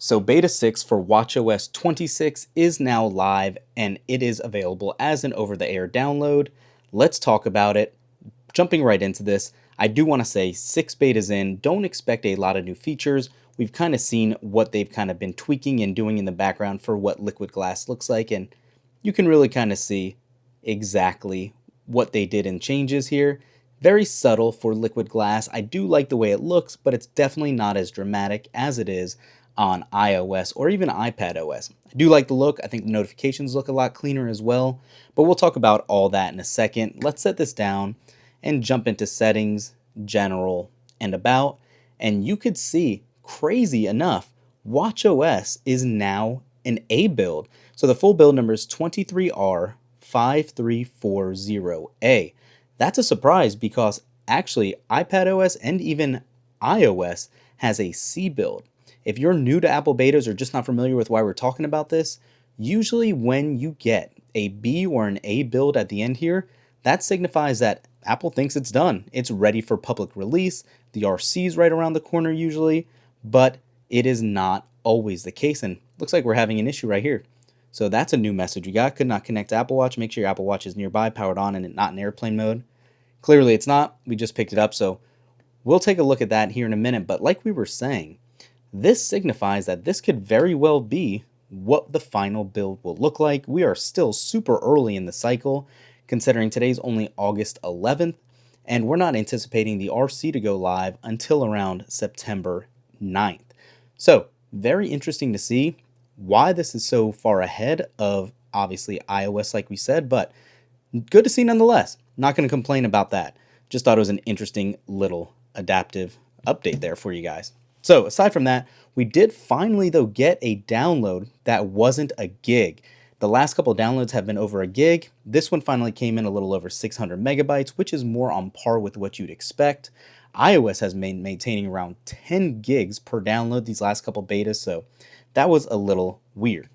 So beta 6 for watchOS 26 is now live and it is available as an over-the-air download. Let's talk about it. Jumping right into this, I do want to say 6 betas in, don't expect a lot of new features. We've kind of seen what they've kind of been tweaking and doing in the background for what liquid glass looks like, and you can really kind of see exactly what they did in changes here. Very subtle for liquid glass. I do like the way it looks, but it's definitely not as dramatic as it is on iOS or even iPadOS. I do like the look. I think the notifications look a lot cleaner as well, but we'll talk about all that in a second. Let's set this down and jump into settings, general, and about, and you could see, crazy enough, watchOS is now an A build. So the full build number is 23R5340A. That's a surprise because actually iPadOS and even iOS has a C build. If you're new to Apple betas or just not familiar with why we're talking about this, usually when you get a B or an A build at the end here, that signifies that Apple thinks it's done. It's ready for public release. The RC is right around the corner usually, but it is not always the case, and looks like we're having an issue right here. So that's a new message we got. Could not connect to Apple Watch. Make sure your Apple Watch is nearby, powered on, and not in airplane mode. Clearly it's not. We just picked it up, so we'll take a look at that here in a minute. But like we were saying, this signifies that this could very well be what the final build will look like. We are still super early in the cycle, considering today's only August 11th, and we're not anticipating the RC to go live until around September 9th. So, very interesting to see why this is so far ahead of, obviously, iOS like we said, but good to see nonetheless. Not going to complain about that. Just thought it was an interesting little adaptive update there for you guys. So aside from that, we did finally, though, get a download that wasn't a gig. The last couple of downloads have been over a gig. This one finally came in a little over 600 megabytes, which is more on par with what you'd expect. iOS has been maintaining around 10 gigs per download these last couple betas, so that was a little weird.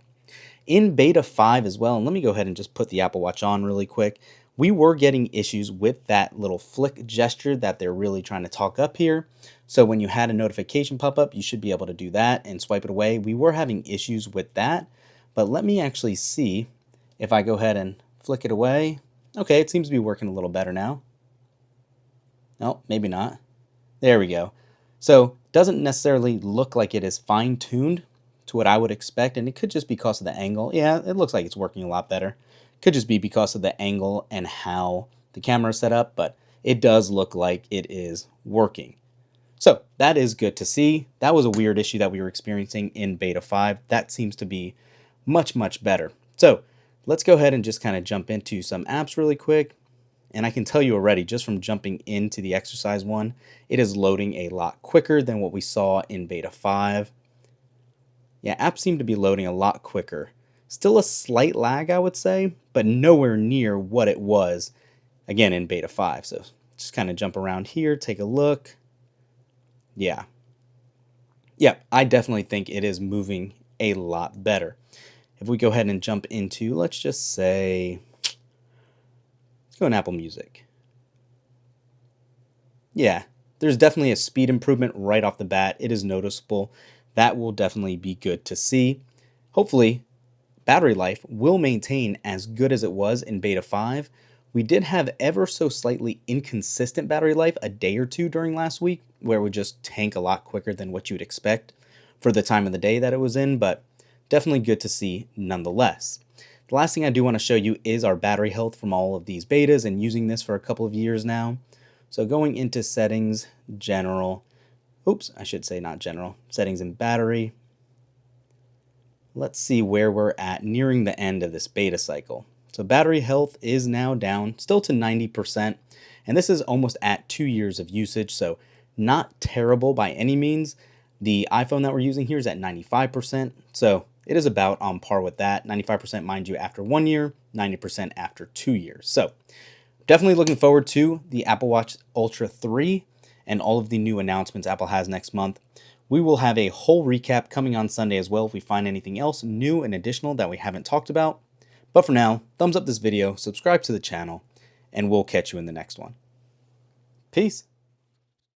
In beta 5 as well, and let me go ahead and just put the Apple Watch on really quick, we were getting issues with that little flick gesture that they're really trying to talk up here. So when you had a notification pop up, you should be able to do that and swipe it away. We were having issues with that, but let me actually see if I go ahead and flick it away. Okay, it seems to be working a little better now. No, maybe not. There we go. So it doesn't necessarily look like it is fine-tuned to what I would expect, and it could just be because of the angle. Yeah, it looks like it's working a lot better. Could just be because of the angle and how the camera is set up, but it does look like it is working. So that is good to see. That was a weird issue that we were experiencing in beta 5. That seems to be much, much better. So let's go ahead and just kind of jump into some apps really quick. And I can tell you already, just from jumping into the exercise one, it is loading a lot quicker than what we saw in beta 5. Yeah, apps seem to be loading a lot quicker. Still a slight lag, I would say, but nowhere near what it was, again, in beta 5. So just kind of jump around here, take a look. Yeah, I definitely think it is moving a lot better. If we go ahead and jump into, let's just say, let's go in Apple Music. Yeah, there's definitely a speed improvement right off the bat. It is noticeable. That will definitely be good to see. Hopefully, battery life will maintain as good as it was in beta 5. We did have ever so slightly inconsistent battery life a day or two during last week, where it would just tank a lot quicker than what you'd expect for the time of the day that it was in, but definitely good to see nonetheless. The last thing I do want to show you is our battery health from all of these betas and using this for a couple of years now. So going into settings, general, oops, I should say not general, settings and battery. Let's see where we're at nearing the end of this beta cycle. So battery health is now down, still to 90%, and this is almost at 2 years of usage, so not terrible by any means. The iPhone that we're using here is at 95%, so it is about on par with that. 95%, mind you, after 1 year, 90% after 2 years. So definitely looking forward to the Apple Watch Ultra 3 and all of the new announcements Apple has next month. We will have a whole recap coming on Sunday as well if we find anything else new and additional that we haven't talked about. But for now, thumbs up this video, subscribe to the channel, and we'll catch you in the next one. Peace.